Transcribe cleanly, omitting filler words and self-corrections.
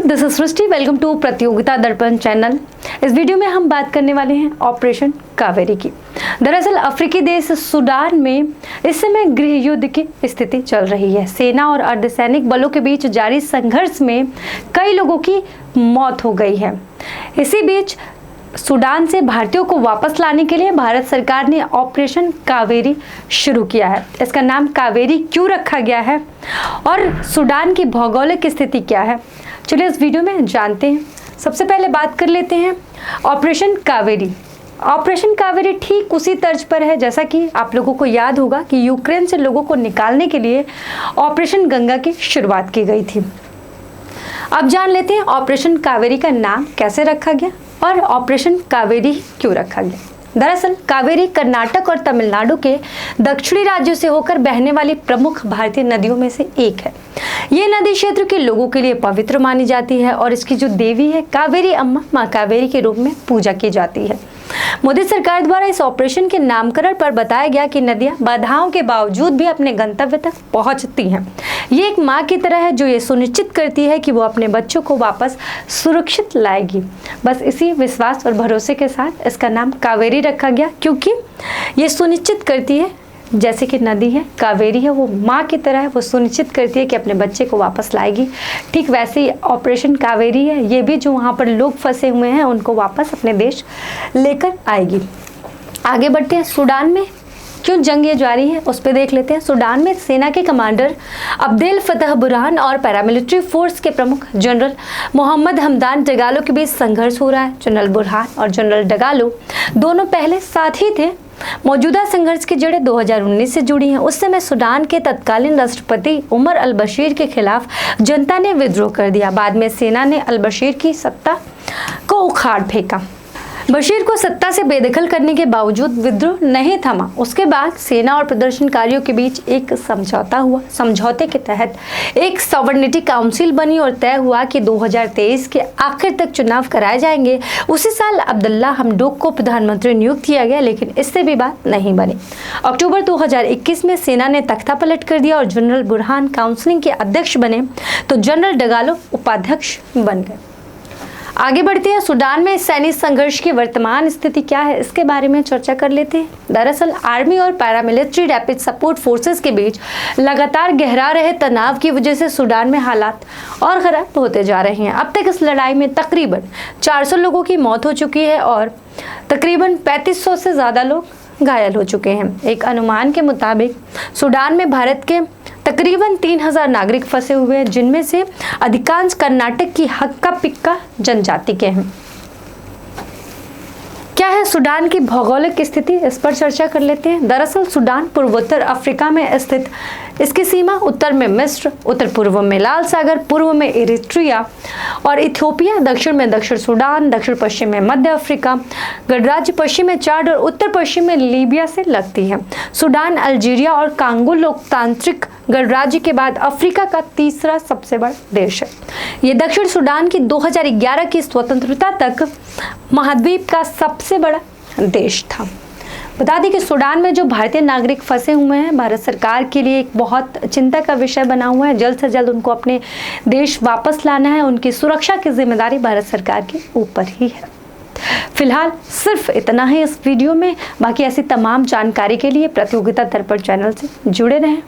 This is Srishti. Welcome to Pratiyogita Darpan channel. इस video में हम बात करने वाले हैं ऑपरेशन कावेरी की। दरअसल अफ्रीकी देश सूडान में इस समय गृह युद्ध की स्थिति चल रही है। सेना और अर्धसैनिक बलों के बीच जारी संघर्ष में कई लोगों की मौत हो गई है। इसी बीच सूडान से भारतीयों को वापस लाने के लिए भारत सरकार ने ऑपरेशन कावेरी शुरू किया है। इसका नाम कावेरी क्यों रखा गया है और सूडान की भौगोलिक स्थिति क्या है, चलिए इस वीडियो में जानते हैं। सबसे पहले बात कर लेते हैं ऑपरेशन कावेरी। ऑपरेशन कावेरी ठीक उसी तर्ज पर है जैसा कि आप लोगों को याद होगा कि यूक्रेन से लोगों को निकालने के लिए ऑपरेशन गंगा की शुरुआत की गई थी। अब जान लेते हैं ऑपरेशन कावेरी का नाम कैसे रखा गया और ऑपरेशन कावेरी क्यों रखा गया। दरअसल कावेरी कर्नाटक और तमिलनाडु के दक्षिणी राज्यों से होकर बहने वाली प्रमुख भारतीय नदियों में से एक है। ये नदी क्षेत्र के लोगों के लिए पवित्र मानी जाती है और इसकी जो देवी है कावेरी अम्मा, माँ कावेरी के रूप में पूजा की जाती है। मोदी सरकार द्वारा इस ऑपरेशन के नामकरण पर बताया गया कि नदियां बाधाओं के बावजूद भी अपने गंतव्य तक पहुंचती हैं। ये एक माँ की तरह है जो ये सुनिश्चित करती है कि वो अपने बच्चों को वापस सुरक्षित लाएगी। बस इसी विश्वास और भरोसे के साथ इसका नाम कावेरी रखा गया, क्योंकि ये सुनिश्चित करती है, जैसे कि नदी है कावेरी है वो माँ की तरह है, वो सुनिश्चित करती है कि अपने बच्चे को वापस लाएगी। ठीक वैसे ही ऑपरेशन कावेरी है, ये भी जो वहाँ पर लोग फंसे हुए हैं उनको वापस अपने देश लेकर आएगी। आगे बढ़ते हैं। सूडान में क्यों जंग ये जारी है उस पर देख लेते हैं। सूडान में सेना के कमांडर अब्देल फतह बुरहान और पैरामिलिट्री फोर्स के प्रमुख जनरल मोहम्मद हमदान डगालो के बीच संघर्ष हो रहा है। जनरल बुरहान और जनरल डगालो दोनों पहले साथ ही थे। मौजूदा संघर्ष की जड़ें 2019 से जुड़ी हैं। उस समय सूडान के तत्कालीन राष्ट्रपति उमर अल बशीर के खिलाफ जनता ने विद्रोह कर दिया। बाद में सेना ने अल बशीर की सत्ता को उखाड़ फेंका। बशीर को सत्ता से बेदखल करने के बावजूद विद्रोह नहीं थमा। उसके बाद सेना और प्रदर्शनकारियों के बीच एक समझौता हुआ। समझौते के तहत एक सॉवरेनिटी काउंसिल बनी और तय हुआ कि 2023 के आखिर तक चुनाव कराए जाएंगे। उसी साल अब्दुल्ला हमडोक को प्रधानमंत्री नियुक्त किया गया, लेकिन इससे भी बात नहीं बनी। अक्टूबर 2021 में सेना ने तख्ता पलट कर दिया और जनरल बुरहान काउंसिल के अध्यक्ष बने तो जनरल डगालो उपाध्यक्ष बन गए। आगे बढ़ते हैं। सूडान में सैनिक संघर्ष की वर्तमान स्थिति क्या है इसके बारे में चर्चा कर लेते हैं। दरअसल आर्मी और पैरामिलिट्री रैपिड सपोर्ट फोर्सेस के बीच लगातार गहरा रहे तनाव की वजह से सूडान में हालात और खराब होते जा रहे हैं। अब तक इस लड़ाई में तकरीबन 400 लोगों की मौत हो चुकी है और तकरीबन 3500 से ज़्यादा लोग घायल हो चुके हैं। एक अनुमान के मुताबिक सूडान में भारत के तकरीबन 3000 नागरिक फंसे हुए हैं, जिनमें से अधिकांश कर्नाटक की हक्का पिक्का जनजाति के हैं। क्या है सूडान की भौगोलिक स्थिति, इस पर चर्चा कर लेते हैं। दरअसल सूडान पूर्वोत्तर अफ्रीका में स्थित, इसकी सीमा उत्तर में मिस्र, उत्तर पूर्व में लाल सागर, पूर्व में इरिट्रिया और इथियोपिया, दक्षिण में दक्षिण सूडान, दक्षिण पश्चिम में मध्य अफ्रीका, गणराज्य पश्चिम में चाड और उत्तर पश्चिम में लीबिया से लगती है। सूडान अल्जीरिया और कांगो लोकतांत्रिक गणराज्य के बाद अफ्रीका का तीसरा सबसे बड़ा देश है। ये दक्षिण सूडान की 2011 की स्वतंत्रता तक महाद्वीप का सबसे बड़ा देश था। बता दें कि सूडान में जो भारतीय नागरिक फंसे हुए हैं, भारत सरकार के लिए एक बहुत चिंता का विषय बना हुआ है। जल्द से जल्द उनको अपने देश वापस लाना है। उनकी सुरक्षा की जिम्मेदारी भारत सरकार के ऊपर ही है। फिलहाल सिर्फ इतना ही इस वीडियो में। बाकी ऐसी तमाम जानकारी के लिए प्रतियोगिता दर्पण चैनल से जुड़े रहें।